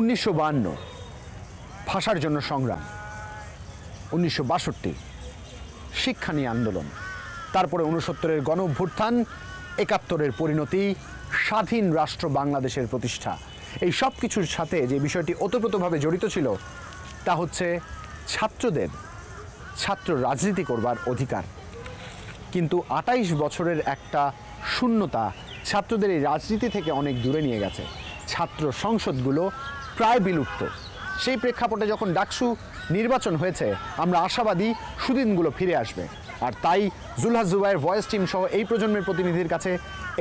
1952 ভাষার জন্য সংগ্রাম, 1962 শিক্ষা নিয়ে আন্দোলন, তারপরে 69-এর গণ অভ্যুত্থান, 71-এর পরিণতি, স্বাধীন রাষ্ট্র বাংলাদেশের প্রতিষ্ঠা। এই সব কিছুর সাথে যে বিষয়টি ওতপ্রোতভাবে জড়িত ছিল তা হচ্ছে ছাত্রদের ছাত্র রাজনীতি করবার অধিকার। কিন্তু 28 বছরের একটা শূন্যতা ছাত্রদের এই রাজনীতি থেকে অনেক দূরে নিয়ে গেছে। ছাত্র সংসদগুলো প্রায় বিলুপ্ত। সেই প্রেক্ষাপটে যখন ডাকসু নির্বাচন হয়েছে, আমরা আশাবাদী সুদিনগুলো ফিরে আসবে। আর তাই জুলহাস জুবায়ের ভয়েস টিম সহ এই প্রজন্মের প্রতিনিধির কাছে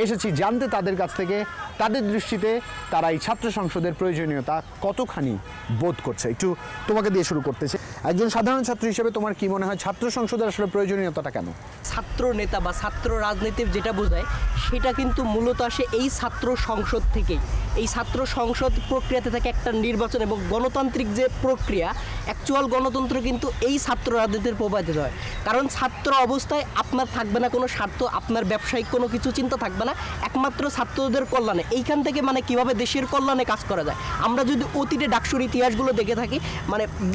এসেছি জানতে তাদের কাছ থেকে তাদের দৃষ্টিতে তারা এই ছাত্র সংসদের প্রয়োজনীয়তা কতখানি বোধ করছে। একটু তোমাকে দিয়ে শুরু করতেছে। একজন সাধারণ ছাত্র হিসেবে তোমার কি মনে হয় ছাত্র সংসদের আসলে প্রয়োজনীয়তাটা কেন? ছাত্র নেতা বা ছাত্র রাজনীতির যেটা বোঝায় সেটা কিন্তু মূলত আসে এই ছাত্র সংসদ থেকেই। এই ছাত্র সংসদ প্রক্রিয়াতে থাকে একটা নির্বাচন এবং গণতান্ত্রিক যে প্রক্রিয়া, অ্যাকচুয়াল গণতন্ত্র কিন্তু এই ছাত্র রাজনীতির প্রভাবিত হয়। কারণ ছাত্র অবস্থায় আপনার থাকবে না কোনো স্বার্থ, আপনার ব্যবসায়িক কোনো কিছু চিন্তা থাকবে না, একমাত্র ছাত্রদের কল্যাণে। এইখান থেকে কিভাবে দেশের কল্যাণে কাজ করা যায়। আমরা যদি অতীতে ডাকসুর ইতিহাসগুলো দেখে থাকি,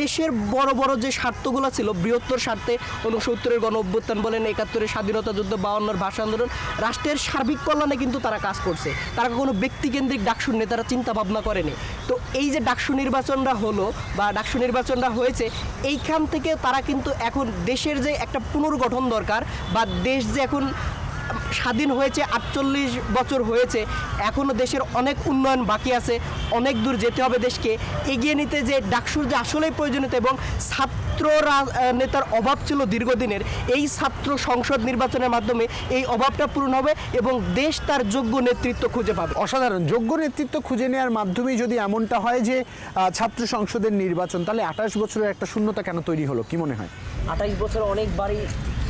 দেশের বড় বড় যে স্বার্থগুলো ছিল বৃহত্তর স্বার্থে, 69-এর গণ অভ্যুত্থান বলেন, 71-এর স্বাধীনতা যুদ্ধ, 52-এর ভাষা আন্দোলন, রাষ্ট্রের সার্বিক কল্যাণে কিন্তু তারা কাজ করছে। তারা কোনো ব্যক্তিকেন্দ্রিক ডাকসুর নেতারা চিন্তা ভাবনা করেনি। তো এই যে ডাকসু নির্বাচনটা হলো বা ডাকসু নির্বাচনটা হয়েছে, এইখান থেকে তারা কিন্তু এখন দেশের যে একটা পুনর্গঠন দরকার বা দেশ যে এখন স্বাধীন হয়েছে 48 বছর হয়েছে, এখনও দেশের অনেক উন্নয়ন বাকি আছে, অনেক দূর যেতে হবে দেশকে এগিয়ে নিতে। যে ডাকসুর যে আসলেই প্রয়োজনীয়তা এবং ছাত্র নেতার অভাব ছিল দীর্ঘদিনের, এই ছাত্র সংসদ নির্বাচনের মাধ্যমে এই অভাবটা পূরণ হবে এবং দেশ তার যোগ্য নেতৃত্ব খুঁজে পাবে। অসাধারণ যোগ্য নেতৃত্ব খুঁজে নেওয়ার মাধ্যমে যদি এমনটা হয় যে ছাত্র সংসদের নির্বাচন, তাহলে 28 বছরের একটা শূন্যতা কেন তৈরি হলো কি মনে হয়? 28 বছর অনেকবারই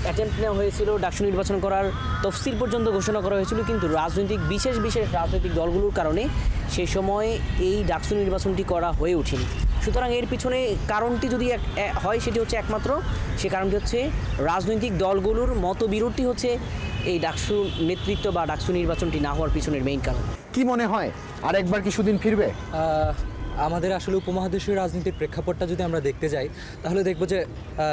অ্যাটেম্প্ট নেওয়া হয়েছিল, ডাকসু নির্বাচন করার তফসিল পর্যন্ত ঘোষণা করা হয়েছিল, কিন্তু বিশেষ রাজনৈতিক দলগুলোর কারণে সেই সময় এই ডাকসু নির্বাচনটি করা হয়ে ওঠেনি। সুতরাং এর পিছনে কারণটি যদি হয় সেটি হচ্ছে একমাত্র, সে কারণটি হচ্ছে রাজনৈতিক দলগুলোর মতবিরোধটি হচ্ছে এই ডাকসু নেতৃত্ব বা ডাকসু নির্বাচনটি না হওয়ার পিছনের মেইন কারণ। কি মনে হয় আরেকবার কি সুদিন ফিরবে? আমাদের আসলে উপমহাদেশীয় রাজনীতির প্রেক্ষাপটটা যদি আমরা দেখতে যাই, তাহলে দেখব যে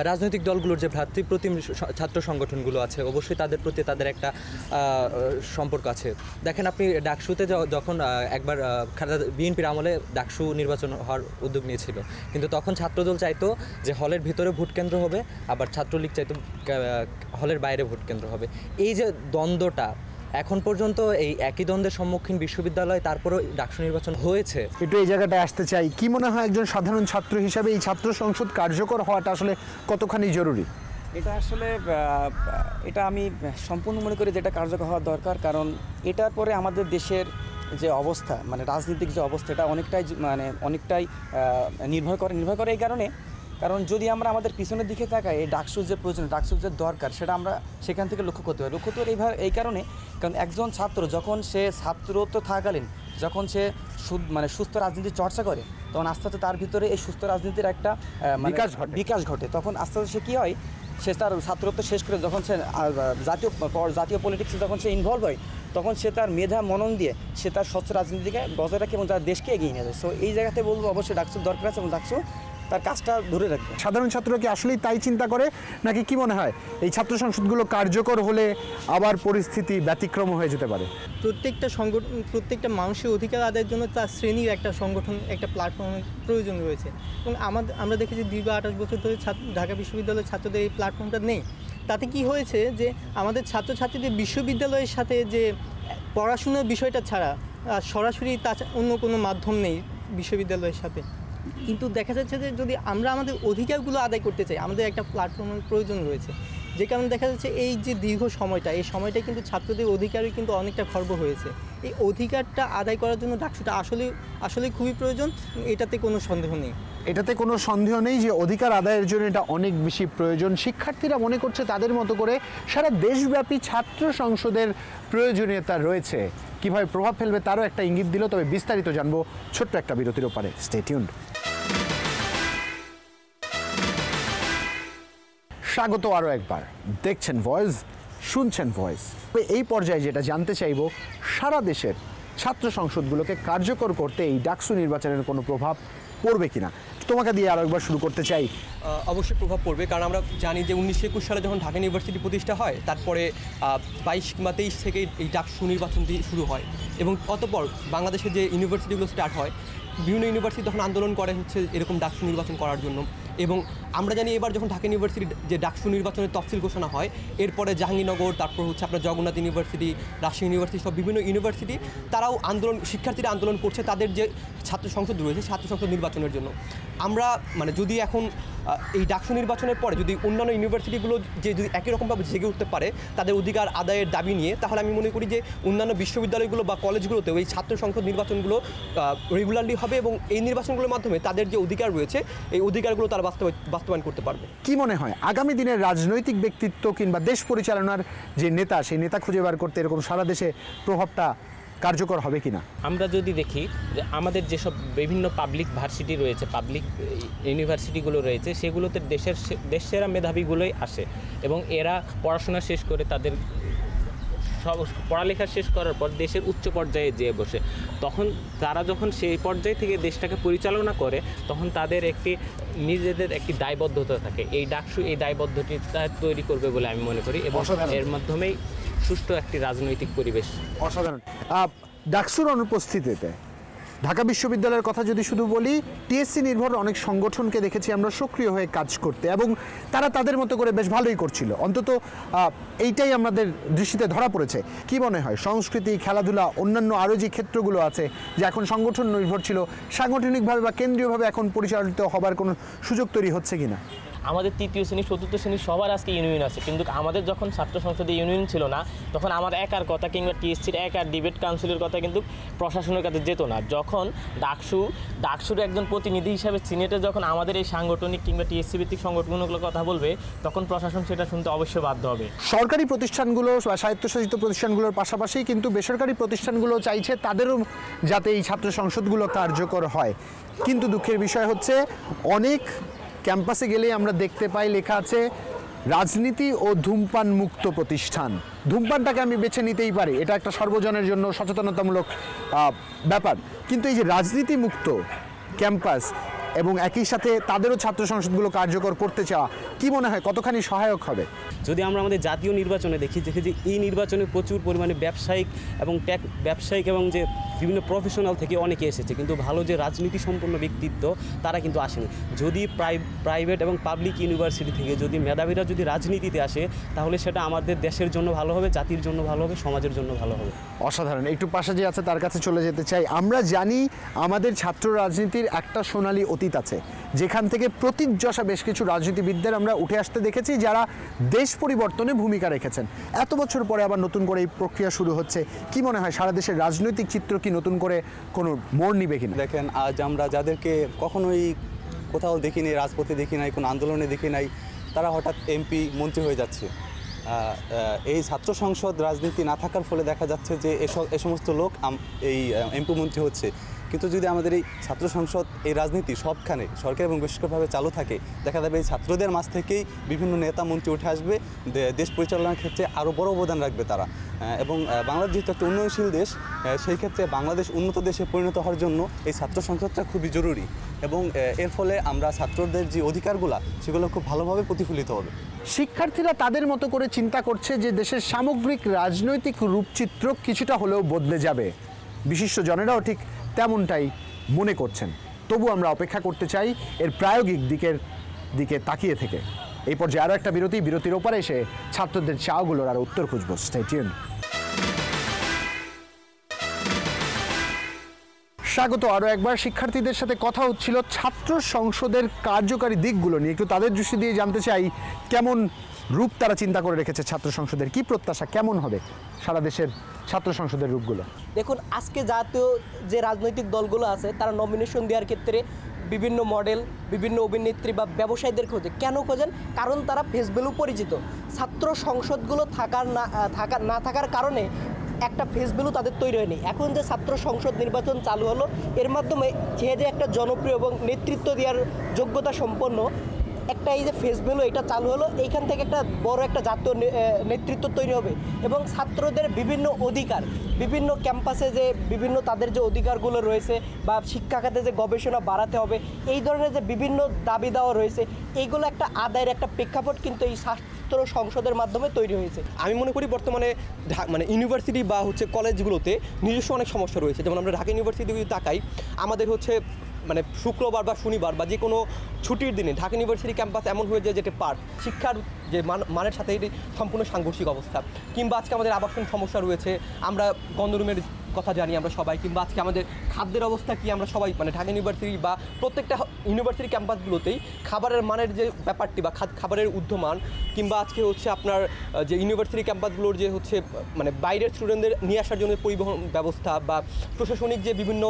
রাজনৈতিক দলগুলোর যে ভ্রাতৃপ্রতিম ছাত্র সংগঠনগুলো আছে, অবশ্যই তাদের প্রতি তাদের একটা সম্পর্ক আছে। দেখেন, আপনি ডাকসুতে যখন একবার বিএনপির আমলে ডাকসু নির্বাচন হওয়ার উদ্যোগ নিয়েছিল, কিন্তু তখন ছাত্রদল চাইতো যে হলের ভিতরে ভোট কেন্দ্র হবে, আবার ছাত্রলীগ চাইতো হলের বাইরে ভোট কেন্দ্র হবে। এই যে দ্বন্দ্বটা, এখন পর্যন্ত এই একই দ্বন্দ্বের সম্মুখীন বিশ্ববিদ্যালয়, তারপরেও ডাকসু নির্বাচন হয়েছে। একটু এই জায়গাটায় আসতে চাই, কি মনে হয় একজন সাধারণ ছাত্র হিসাবে এই ছাত্র সংসদ কার্যকর হওয়াটা আসলে কতখানি জরুরি? এটা আমি সম্পূর্ণ মনে করি যেটা কার্যকর হওয়া দরকার। কারণ এটার পরে আমাদের দেশের যে অবস্থা, রাজনৈতিক যে অবস্থা, এটা অনেকটাই নির্ভর করে এই কারণ যদি আমরা আমাদের পিছনের দিকে তাকাই, এই ডাকসুর যে প্রয়োজন, ডাকসুর যে দরকার, সেটা আমরা সেখান থেকে লক্ষ্য করতে পারি। এই কারণে একজন ছাত্র যখন সে ছাত্রত্ব থাকাকালীন যখন সে সুস্থ রাজনীতি চর্চা করে, তখন আস্তে আস্তে তার ভিতরে এই সুস্থ রাজনীতির একটা বিকাশ ঘটে। তখন আস্তে আস্তে সে কী হয়, সে তার ছাত্রত্ব শেষ করে যখন সে জাতীয় পলিটিক্সে যখন সে ইনভলভ হয়, তখন সে তার মেধা মনন দিয়ে সে তার স্বচ্ছ রাজনীতিকে বজায় রাখে এবং তার দেশকে এগিয়ে নিয়ে যায়। সো এই জায়গাতে বলবো অবশ্যই ডাকসুর দরকার আছে এবং ডাকসু তার কাজটা ধরে রাখবে। সাধারণ ছাত্র কি আসলেই তাই চিন্তা করে, নাকি কি মনে হয় এই ছাত্র সংসদগুলো কার্যকর হলে আবার পরিস্থিতি ব্যতিক্রম হয়ে যেতে পারে? প্রত্যেকটা মানুষের অধিকার আদায়ের জন্য তার শ্রেণীর একটা সংগঠন, একটা প্ল্যাটফর্মের প্রয়োজন রয়েছে এবং আমরা দেখেছি দীর্ঘ 28 বছর ধরে ঢাকা বিশ্ববিদ্যালয়ের ছাত্রদের এই প্ল্যাটফর্মটা নেই। তাতে কি হয়েছে যে আমাদের ছাত্রছাত্রীদের বিশ্ববিদ্যালয়ের সাথে যে পড়াশোনার বিষয়টা ছাড়া সরাসরি অন্য কোনো মাধ্যম নেই বিশ্ববিদ্যালয়ের সাথে। কিন্তু দেখা যাচ্ছে যে যদি আমরা আমাদের অধিকারগুলো আদায় করতে চাই, আমাদের একটা প্ল্যাটফর্মের প্রয়োজন রয়েছে। যে কারণে দেখা যাচ্ছে এই যে দীর্ঘ সময়টা, এই সময়টা কিন্তু ছাত্রদের অধিকারই কিন্তু অনেকটা খর্ব হয়েছে। এই অধিকারটা আদায় করার জন্য ডাকসুটা আসলে খুবই প্রয়োজন, এটাতে কোনো সন্দেহ নেই যে অধিকার আদায়ের জন্য এটা অনেক বেশি প্রয়োজন। শিক্ষার্থীরা মনে করছে তাদের মতো করে সারা দেশব্যাপী ছাত্র সংসদের প্রয়োজনীয়তা রয়েছে। কীভাবে প্রভাব ফেলবে তারও একটা ইঙ্গিত দিল। তবে বিস্তারিত জানবো ছোট্ট একটা বিরতির ওপারে। Stay tuned. স্বাগত আরও একবার। দেখছেন ভয়েস, শুনছেন ভয়েস। এই পর্যায়ে যেটা জানতে চাইব, সারা দেশের ছাত্র সংসদগুলোকে কার্যকর করতে এই ডাকসু নির্বাচনের কোনো প্রভাব পড়বে কিনা? তোমাকে দিয়ে আরও একবার শুরু করতে চাই। অবশ্যই প্রভাব পড়বে, কারণ আমরা জানি যে 1921 সালে যখন ঢাকা ইউনিভার্সিটি প্রতিষ্ঠা হয়, তারপরে 22 কিংবা 23 থেকে এই ডাকসু নির্বাচনটি শুরু হয় এবং অতঃপর বাংলাদেশের যে ইউনিভার্সিটিগুলো স্টার্ট হয়, বিভিন্ন ইউনিভার্সিটি তখন আন্দোলন করে হচ্ছে এরকম ডাকসু নির্বাচন করার জন্য। এবং আমরা জানি এবার যখন ঢাকা ইউনিভার্সিটির যে ডাকসু নির্বাচনের তফসিল ঘোষণা হয়, এরপরে জাহাঙ্গীরনগর, তারপর হচ্ছে আপনার জগন্নাথ ইউনিভার্সিটি, রাজশাহী ইউনিভার্সিটি, সব বিভিন্ন ইউনিভার্সিটি তারাও শিক্ষার্থীরা আন্দোলন করছে তাদের যে ছাত্র সংসদ রয়েছে ছাত্র সংসদ নির্বাচনের জন্য। আমরা যদি এখন এই ডাকসু নির্বাচনের পরে যদি অন্যান্য ইউনিভার্সিটিগুলো যদি একই রকমভাবে জেগে উঠতে পারে তাদের অধিকার আদায়ের দাবি নিয়ে, তাহলে আমি মনে করি যে অন্যান্য বিশ্ববিদ্যালয়গুলো বা কলেজগুলোতেও এই ছাত্র সংসদ নির্বাচনগুলো রেগুলারলি হবে এবং এই নির্বাচনগুলোর মাধ্যমে তাদের যে অধিকার রয়েছে এই অধিকারগুলো তারা বাস্তবায়ন করতে পারবে। কি মনে হয় আগামী দিনের রাজনৈতিক ব্যক্তিত্ব কিংবা দেশ পরিচালনার যে নেতা, সেই নেতা খুঁজে বার করতে এরকম সারা দেশে প্রভাবটা কার্যকর হবে কিনা? আমরা যদি দেখি যে আমাদের যেসব বিভিন্ন পাবলিক ভার্সিটি রয়েছে, পাবলিক ইউনিভার্সিটিগুলো রয়েছে, সেগুলোতে দেশ সেরা মেধাবীগুলোই আসে এবং এরা পড়াশোনা শেষ করে তাদের সব পড়ালেখা শেষ করার পর দেশের উচ্চ পর্যায়ে যেয়ে বসে। তখন তারা যখন সেই পর্যায় থেকে দেশটাকে পরিচালনা করে তখন তাদের নিজেদের একটি দায়বদ্ধতা থাকে। এই ডাকসু এই দায়বদ্ধতা তৈরি করবে বলে আমি মনে করি এবং এর মাধ্যমেই সুষ্ঠু একটি রাজনৈতিক পরিবেশ। অসাধারণ। ডাকসুর অনুপস্থিতিতে ঢাকা বিশ্ববিদ্যালয়ের কথা যদি শুধু বলি, টিএসসি নির্ভর অনেক সংগঠনকে দেখেছি আমরা সক্রিয় হয়ে কাজ করতে এবং তারা তাদের মতো করে বেশ ভালোই করছিল। অন্তত এইটাই আমাদের দৃষ্টিতে ধরা পড়েছে। কি মনে হয় সংস্কৃতি, খেলাধুলা, অন্যান্য আরও যে ক্ষেত্রগুলো আছে যে এখন সংগঠন নির্ভর ছিল, সাংগঠনিকভাবে বা কেন্দ্রীয়ভাবে এখন পরিচালিত হবার কোনো সুযোগ তৈরি হচ্ছে কিনা? আমাদের তৃতীয় শ্রেণী, চতুর্থ শ্রেণী সবার আজকে ইউনিয়ন আছে, কিন্তু আমাদের যখন ছাত্র সংসদে ইউনিয়ন ছিল না তখন আমার একার কথা কিংবা টিএসসির একার ডিবেট কাউন্সিলের কথা কিন্তু প্রশাসনের কাছে যেত না। যখন ডাকসুর একজন প্রতিনিধি হিসাবে সিনেটে যখন আমাদের এই সাংগঠনিক কিংবা টিএসসি ভিত্তিক সংগঠনগুলোর কথা বলবে তখন প্রশাসন সেটা শুনতে অবশ্যই বাধ্য হবে। সরকারি প্রতিষ্ঠানগুলো বা স্বায়ত্তশাসিত প্রতিষ্ঠানগুলোর পাশাপাশি কিন্তু বেসরকারি প্রতিষ্ঠানগুলো চাইছে তাদেরও যাতে এই ছাত্র সংসদগুলো কার্যকর হয়। কিন্তু দুঃখের বিষয় হচ্ছে অনেক ক্যাম্পাসে গেলে আমরা দেখতে পাই লেখা আছে রাজনীতি ও ধূমপান মুক্ত প্রতিষ্ঠান। ধূমপানটাকে আমি বেছে নিতেই পারি, এটা একটা সর্বজনের জন্য সচেতনতামূলক ব্যাপার, কিন্তু এই যে রাজনীতি মুক্ত ক্যাম্পাস এবং একই সাথে তাদেরও ছাত্র সংসদগুলো কার্যকর করতে চাওয়া, কি মনে হয় কতখানি সহায়ক হবে? যদি আমরা আমাদের জাতীয় নির্বাচনে দেখি যে এই নির্বাচনে প্রচুর পরিমাণে ব্যবসায়িক এবং যে বিভিন্ন প্রফেশনাল থেকে অনেকে এসেছে, কিন্তু ভালো যে রাজনীতি সম্পন্ন ব্যক্তিত্ব তারা কিন্তু আসেনি। যদি প্রাইভেট এবং পাবলিক ইউনিভার্সিটি থেকে যদি মেধাবীরা যদি রাজনীতিতে আসে তাহলে সেটা আমাদের দেশের জন্য ভালো হবে, জাতির জন্য ভালো হবে, সমাজের জন্য ভালো হবে। অসাধারণ। একটু পাশে যে আছে তার কাছে চলে যেতে চাই। আমরা জানি আমাদের ছাত্র রাজনীতির একটা সোনালী অতীত আছে, যেখান থেকে প্রতিযশা বেশ কিছু রাজনীতিবিদদের আমরা উঠে আসতে দেখেছি যারা দেশ পরিবর্তনে ভূমিকা রেখেছেন। এত বছর পরে আবার নতুন করে এই প্রক্রিয়া শুরু হচ্ছে। কি মনে হয় সারা দেশের রাজনৈতিক চিত্র কি নতুন করে কোনো মোড় নিবে কিনা? দেখেন, আজ আমরা যাদেরকে কখনোই কোথাও দেখি নাই, রাজপথে দেখি নাই, কোনো আন্দোলনে দেখি নাই, তারা হঠাৎ এমপি মন্ত্রী হয়ে যাচ্ছে। এই ছাত্র সংসদ রাজনীতি না থাকার ফলে দেখা যাচ্ছে যে এ সমস্ত লোক এই এমপি মন্ত্রী হচ্ছে। কিন্তু যদি আমাদের এই ছাত্র সংসদ এই রাজনীতি সবখানে সরকার এবং বেসরকারিভাবে চালু থাকে, দেখা যাবে এই ছাত্রদের মাঝ থেকেই বিভিন্ন নেতা মন্ত্রী উঠে আসবে, দেশ পরিচালনার ক্ষেত্রে আরও বড় অবদান রাখবে তারা। এবং বাংলাদেশ যেহেতু একটা উন্নয়নশীল দেশ, সেই ক্ষেত্রে বাংলাদেশ উন্নত দেশে পরিণত হওয়ার জন্য এই ছাত্র সংসদটা খুবই জরুরি এবং এর ফলে আমরা ছাত্রদের যে অধিকারগুলো সেগুলো খুব ভালোভাবে প্রতিফলিত হবে। শিক্ষার্থীরা তাদের মতো করে চিন্তা করছে যে দেশের সামগ্রিক রাজনৈতিক রূপচিত্র কিছুটা হলেও বদলে যাবে। বিশিষ্টজনেরাও ঠিক তেমনটাই মনে করছেন। তবু আমরা অপেক্ষা করতে চাই এর প্রায়োগিক দিকে তাকিয়ে থেকে। এই পর্যায়ে আরও একটা বিরতির ওপারে এসে ছাত্রদের চাওগুলোর আরও উত্তর খুঁজব। Stay tune. স্বাগত আরও একবার। শিক্ষার্থীদের সাথে কথা হচ্ছিল ছাত্র সংসদের কার্যকারী দিকগুলো নিয়ে। একটু তাদের দৃষ্টি দিয়ে জানতে চাই কেমন রূপ তারা চিন্তা করে রেখেছে ছাত্র সংসদের, কি প্রত্যাশা, কেমন হবে সারা দেশের ছাত্র সংসদের রূপগুলো। দেখুন, আজকে জাতীয় যে রাজনৈতিক দলগুলো আছে তারা নমিনেশন দেওয়ার ক্ষেত্রে বিভিন্ন মডেল, বিভিন্ন অভিনেত্রী বা ব্যবসায়ীদের খোঁজে। কেন খোঁজেন? কারণ তারা ফেস ভ্যালু পরিচিত। ছাত্র সংসদগুলো না থাকার কারণে একটা ফেস ভ্যালু তাদের তৈরি হয়নি। এখন যে ছাত্র সংসদ নির্বাচন চালু হলো, এর মাধ্যমে যে একটা জনপ্রিয় এবং নেতৃত্ব দেওয়ার যোগ্যতা সম্পন্ন একটা এই যে ফেস ভ্যালু এটা চালু হলো, এইখান থেকে একটা বড় একটা জাতীয় নেতৃত্ব তৈরি হবে এবং ছাত্রদের বিভিন্ন অধিকার, বিভিন্ন ক্যাম্পাসে যে বিভিন্ন তাদের যে অধিকারগুলো রয়েছে বা শিক্ষা খাতে যে গবেষণা বাড়াতে হবে, এই ধরনের যে বিভিন্ন দাবি দেওয়া রয়েছে, এইগুলো একটা আদায়ের একটা প্রেক্ষাপট কিন্তু এই ছাত্র সংসদের মাধ্যমে তৈরি হয়েছে। আমি মনে করি বর্তমানে মানে ইউনিভার্সিটি বা হচ্ছে কলেজগুলোতে নিজস্ব অনেক সমস্যা রয়েছে। যেমন আমরা ঢাকা ইউনিভার্সিটি যদি তাকাই, আমাদের হচ্ছে মানে শুক্রবার বা শনিবার বা যে কোনো ছুটির দিনে ঢাকা ইউনিভার্সিটি ক্যাম্পাস এমন হয়ে যায় যেটা পার্ক, শিক্ষার যে মানের সাথে এটি সম্পূর্ণ সাংঘর্ষিক অবস্থা। কিংবা আজকে আমাদের আবাসন সমস্যা রয়েছে, আমরা গণরুমের কথা জানি আমরা সবাই, কিংবা আজকে আমাদের খাদ্যের অবস্থা কি আমরা সবাই, মানে ঢাকা ইউনিভার্সিটি বা প্রত্যেকটা ইউনিভার্সিটি ক্যাম্পাসগুলোতেই খাবারের মানের যে ব্যাপারটি বা খাবারের ঊর্ধ্বমান, কিংবা আজকে হচ্ছে আপনার যে ইউনিভার্সিটি ক্যাম্পাসগুলোর যে হচ্ছে মানে বাইরের স্টুডেন্টদের নিয়ে আসার জন্য পরিবহন ব্যবস্থা বা প্রশাসনিক যে বিভিন্ন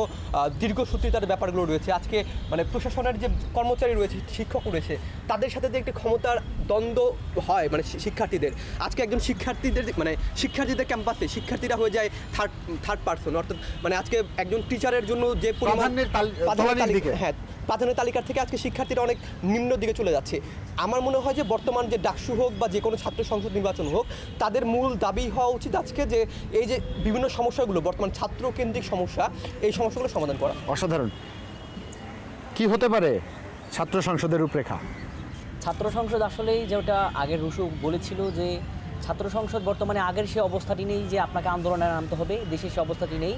দীর্ঘসূত্রিতার ব্যাপারগুলো রয়েছে, আজকে মানে প্রশাসনের যে কর্মচারী রয়েছে, শিক্ষক রয়েছে, তাদের সাথে যে একটি ক্ষমতার দ্বন্দ্ব হয় মানে শিক্ষার্থীদের, আজকে একজন শিক্ষার্থীদের ক্যাম্পাসে শিক্ষার্থীরা হয়ে যায় থার্ড পার্সন, অর্থাৎ মানে আজকে একজন টিচারের জন্য যে প্রাধান্যের তালিকা থেকে আজকে শিক্ষার্থীরা অনেক নিম্ন দিকে চলে যাচ্ছে। আমার মনে হয় যে বর্তমান যে ডাকসু হোক বা যে কোনো ছাত্র সংসদ নির্বাচন হোক, তাদের মূল দাবি হওয়া উচিত আজকে যে এই যে বিভিন্ন সমস্যাগুলো বর্তমান ছাত্রকেন্দ্রিক সমস্যা, এই সমস্যাগুলো সমাধান করা। অসাধারণ। কি হতে পারে ছাত্র সংসদের রূপরেখা? ছাত্র সংসদ আসলেই যেটা আগের রুশু বলেছিল যে ছাত্র সংসদ বর্তমানে আগের সে অবস্থাটি নেই যে আপনাকে আন্দোলনে নামতে হবে, দেশের সে অবস্থাটি নেই,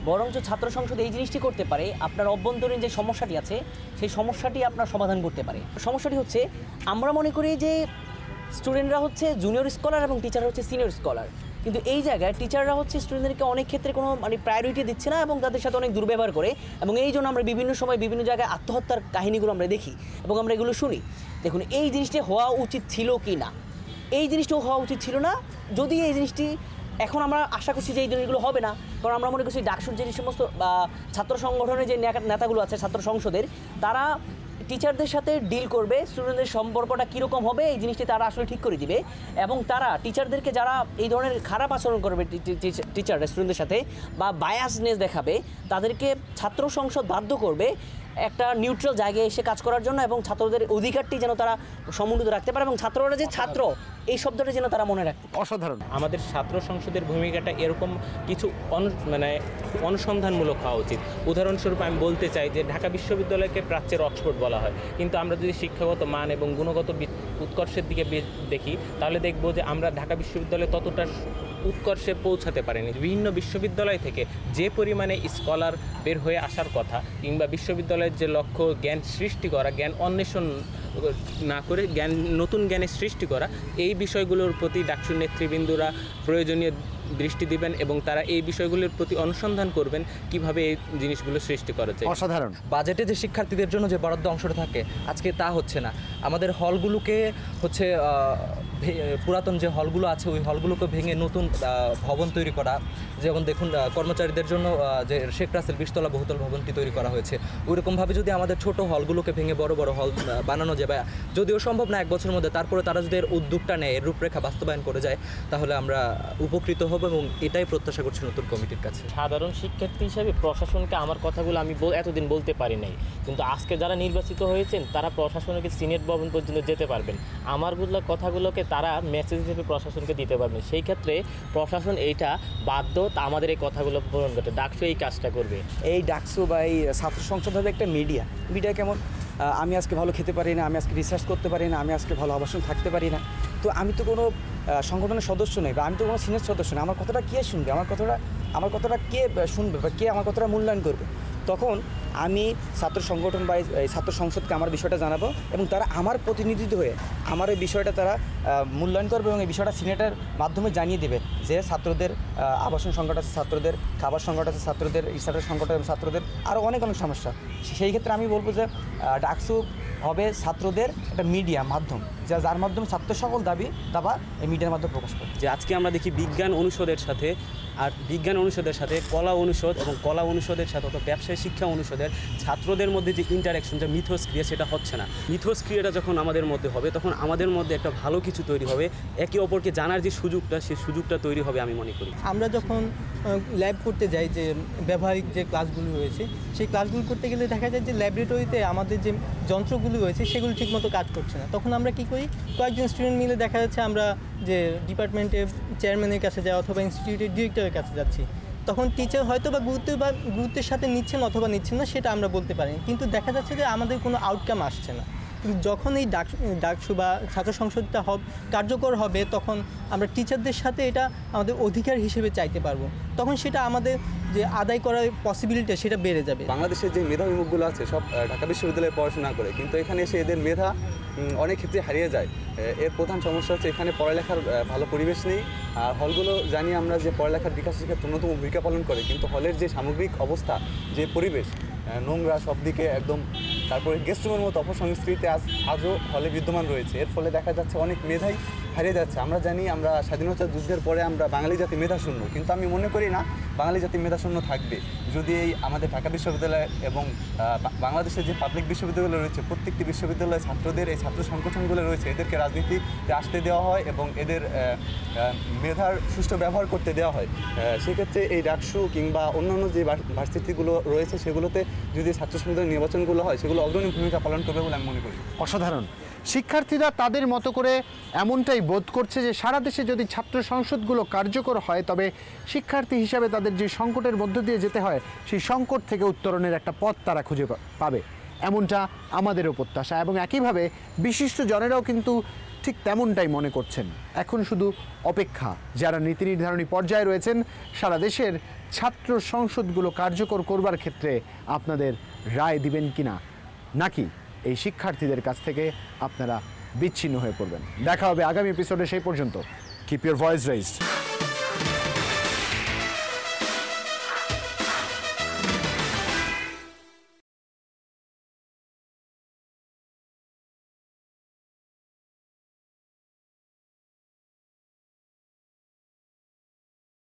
বরঞ্চ ছাত্র সংসদ এই জিনিসটি করতে পারে, আপনার অভ্যন্তরীণ যে সমস্যাটি আছে সেই সমস্যাটি আপনার সমাধান করতে পারে। সমস্যাটি হচ্ছে আমরা মনে করি যে স্টুডেন্টরা হচ্ছে জুনিয়র স্কলার এবং টিচাররা হচ্ছে সিনিয়র স্কলার, কিন্তু এই জায়গায় টিচাররা হচ্ছে স্টুডেন্টদেরকে অনেক ক্ষেত্রে কোনো মানে প্রায়োরিটি দিচ্ছে না এবং তাদের সাথে অনেক দুর্ব্যবহার করে, এবং এই জন্য আমরা বিভিন্ন সময় বিভিন্ন জায়গায় আত্মহত্যার কাহিনীগুলো আমরা দেখি এবং আমরা এগুলো শুনি। দেখুন, এই জিনিসটি হওয়া উচিত ছিল কি না? এই জিনিসটাও হওয়া উচিত ছিল না। যদি এই জিনিসটি এখন আমরা আশা করছি যে এই জিনিসগুলো হবে না, কারণ আমরা মনে করছি ডাকসুর যে সমস্ত ছাত্র সংগঠনের যে নেতাগুলো আছে ছাত্র সংসদের, তারা টিচারদের সাথে ডিল করবে, স্টুডেন্টদের সম্পর্কটা কীরকম হবে এই জিনিসটি তারা আসলে ঠিক করে দিবে, এবং তারা টিচারদেরকে যারা এই ধরনের খারাপ আচরণ করবে টিচাররা স্টুডেন্টদের সাথে বা বায়াসনেস দেখাবে, তাদেরকে ছাত্র সংসদ বাধ্য করবে একটা নিউট্রাল জায়গায় এসে কাজ করার জন্য এবং ছাত্রদের অধিকারটি যেন তারা সমুন্নত রাখতে পারে এবং ছাত্ররা যে ছাত্র এই শব্দটা যেন তারা মনে রাখতে। অসাধারণ। আমাদের ছাত্র সংসদের ভূমিকাটা এরকম কিছু অনুসন্ধানমূলক হওয়া উচিত। উদাহরণস্বরূপ আমি বলতে চাই যে ঢাকা বিশ্ববিদ্যালয়কে প্রাচ্যের অক্সফোর্ড বলা হয়, কিন্তু আমরা যদি শিক্ষাগত মান এবং গুণগত উৎকর্ষের দিকে দেখি তাহলে দেখব যে আমরা ঢাকা বিশ্ববিদ্যালয়ে ততটা উৎকর্ষে পৌঁছাতে পারেনি। বিভিন্ন বিশ্ববিদ্যালয় থেকে যে পরিমাণে স্কলার বের হয়ে আসার কথা, কিংবা বিশ্ববিদ্যালয়ের যে লক্ষ্য জ্ঞান সৃষ্টি করা, জ্ঞান অন্বেষণ না করে নতুন জ্ঞানের সৃষ্টি করা, এই বিষয়গুলোর প্রতি ডাকসুর নেতৃবৃন্দরা প্রয়োজনীয় দৃষ্টি দিবেন এবং তারা এই বিষয়গুলোর প্রতি অনুসন্ধান করবেন কিভাবে এই জিনিসগুলো সৃষ্টি করা যায়। অসাধারণ। বাজেটে যে শিক্ষার্থীদের জন্য যে বরাদ্দ অংশটা থাকে আজকে তা হচ্ছে না। আমাদের হলগুলোকে হচ্ছে পুরাতন যে হলগুলো আছে ওই হলগুলোকে ভেঙে নতুন ভবন তৈরি করা, যেমন দেখুন কর্মচারীদের জন্য যে শেখ রাসেল 20তলা বহুতল ভবনটি তৈরি করা হয়েছে, ওইরকমভাবে যদি আমাদের ছোট হলগুলোকে ভেঙে বড় বড় হল বানানো যায়, বা যদিও সম্ভব না 1 বছরের মধ্যে, তারপরে তারা যদি এর উদ্যোগটা নেয়, এর রূপরেখা বাস্তবায়ন করে যায়, তাহলে আমরা উপকৃত হব এবং এটাই প্রত্যাশা করছি নতুন কমিটির কাছে। সাধারণ শিক্ষার্থী হিসেবে প্রশাসনকে আমার কথাগুলো আমি এতদিন বলতে পারি নাই, কিন্তু আজকে যারা নির্বাচিত হয়েছেন তারা প্রশাসনকে সিনেট ভবন পর্যন্ত যেতে পারবেন, আমারগুলো কথাগুলোকে তারা মেসেজ হিসেবে প্রশাসনকে দিতে পারবেন। সেই ক্ষেত্রে প্রশাসন এইটা বাধ্য আমাদের এই কথাগুলো পূরণ করতে। ডাকসু এই কাজটা করবে। এই ডাকসু বা এই ছাত্র সংসদ হবে একটা মিডিয়া কেমন, আমি আজকে ভালো খেতে পারি না, আমি আজকে রিসার্চ করতে পারি না, আমি আজকে ভালো আবাসন থাকতে পারি না, তো আমি তো কোনো সংগঠনের সদস্য নই বা আমি তো কোনো সিনিয়র সদস্য নই, আমার কথাটা কে শুনবে, আমার কথাটা কে শুনবে বা কে আমার কথাটা মূল্যায়ন করবে? তখন আমি ছাত্র সংগঠন বা এই ছাত্র সংসদকে আমার বিষয়টা জানাবো এবং তারা আমার প্রতিনিধিত্ব হয়ে আমার এই বিষয়টা তারা মূল্যায়ন করবে এবং এই বিষয়টা সিনেটের মাধ্যমে জানিয়ে দেবে যে ছাত্রদের আবাসন সংকট আছে, ছাত্রদের খাবার সংকট আছে, ছাত্রদের রিসার্চের সংকট আছে, ছাত্রদের আরও অনেক সমস্যা। সেই ক্ষেত্রে আমি বলবো যে ডাকসু হবে ছাত্রদের একটা মিডিয়া মাধ্যম, যার মাধ্যমে ছাত্রের সকল দাবি দাবা এই মিডিয়ার মাধ্যমে প্রকাশ পায়। যে আজকে আমরা দেখি বিজ্ঞান অনুষদের সাথে কলা অনুষদ এবং কলা অনুষদের সাথে অথবা ব্যবসায় শিক্ষা অনুষদের ছাত্রদের মধ্যে যে ইন্টারাকশন, যে মিথস্ক্রিয়া, সেটা হচ্ছে না। মিথস্ক্রিয়াটা যখন আমাদের মধ্যে হবে তখন আমাদের মধ্যে একটা ভালো কিছু তৈরি হবে, একে অপরকে জানার যে সুযোগটা, সেই সুযোগটা তৈরি হবে আমি মনে করি। আমরা যখন ল্যাব করতে যাই, যে ব্যবহারিক যে ক্লাসগুলো রয়েছে, সেই ক্লাসগুলো করতে গেলে দেখা যায় যে ল্যাবরেটরিতে আমাদের যে যন্ত্রগুলো রয়েছে সেগুলো ঠিকমতো কাজ করছে না। তখন আমরা কি করি, কয়েকজন স্টুডেন্ট মিলে দেখা যাচ্ছে আমরা যে ডিপার্টমেন্টের চেয়ারম্যানের কাছে যাই অথবা ইনস্টিটিউটের ডিরেক্টরের কাছে যাচ্ছি, তখন টিচার হয়তো বা গুরুত্বের সাথে নিচ্ছেন অথবা নিচ্ছেন না সেটা আমরা বলতে পারি, কিন্তু দেখা যাচ্ছে যে আমাদের কোনো আউটকাম আসছে না। কিন্তু যখন এই ডাকসু বা ছাত্র সংসদটা কার্যকর হবে, তখন আমরা টিচারদের সাথে এটা আমাদের অধিকার হিসেবে চাইতে পারবো, তখন সেটা আমাদের যে আদায় করার পসিবিলিটি সেটা বেড়ে যাবে। বাংলাদেশের যে মেধাবী মুখগুলো আছে সব ঢাকা বিশ্ববিদ্যালয়ে পড়াশোনা করে, কিন্তু এখানে এসে এদের মেধা অনেক ক্ষেত্রে হারিয়ে যায়। এর প্রধান সমস্যা হচ্ছে এখানে পড়ালেখার ভালো পরিবেশ নেই। আর হলগুলো জানি আমরা যে পড়ালেখার বিকাশের ক্ষেত্রে অন্যতম ভূমিকা পালন করে, কিন্তু হলের যে সামগ্রিক অবস্থা, যে পরিবেশ, নোংরা সব দিকে একদম, তারপরে গেস্ট রুমের মতো অপসংস্কৃতি আজও হলে বিদ্যমান রয়েছে। এর ফলে দেখা যাচ্ছে অনেক মেধাই হারিয়ে যাচ্ছে। আমরা জানি আমরা স্বাধীনতা যুদ্ধের পরে আমরা বাঙালি জাতি মেধাশূন্য, কিন্তু আমি মনে করি না বাঙালি জাতি মেধাশূন্য থাকবে যদি এই আমাদের ঢাকা বিশ্ববিদ্যালয় এবং বাংলাদেশের যে পাবলিক বিশ্ববিদ্যালয় রয়েছে, প্রত্যেকটি বিশ্ববিদ্যালয়ে ছাত্রদের এই ছাত্র সংগঠনগুলো রয়েছে এদেরকে রাজনীতিতে আসতে দেওয়া হয় এবং এদের মেধার সুষ্ঠু ব্যবহার করতে দেওয়া হয়। সেক্ষেত্রে এই ডাকসু কিংবা অন্যান্য যে ভার্সিটিগুলো রয়েছে সেগুলোতে যদি ছাত্র সংসদের নির্বাচনগুলো হয় সেগুলো অগ্রণী ভূমিকা পালন করবে বলে আমি মনে করি। অসাধারণ। শিক্ষার্থীরা তাদের মতো করে এমনটাই বোধ করছে যে সারা দেশে যদি ছাত্র সংসদগুলো কার্যকর হয় তবে শিক্ষার্থী হিসাবে তাদের যে সংকটের মধ্য দিয়ে যেতে হয় সেই সংকট থেকে উত্তরণের একটা পথ তারা খুঁজে পাবে, এমনটা আমাদেরও প্রত্যাশা। এবং একইভাবে বিশিষ্ট জনেরাও কিন্তু ঠিক তেমনটাই মনে করছেন। এখন শুধু অপেক্ষা, যারা নীতি নির্ধারণী পর্যায়ে রয়েছেন সারা দেশের ছাত্র সংসদগুলো কার্যকর করবার ক্ষেত্রে আপনাদের রায় দিবেন কিনা, নাকি এই শিক্ষার্থীদের কাছ থেকে আপনারা বিচ্ছিন্ন হয়ে পড়বেন। দেখা হবে আগামী এপিসোডে, সেই পর্যন্ত কিপ ইউর ভয়েস রেইজড।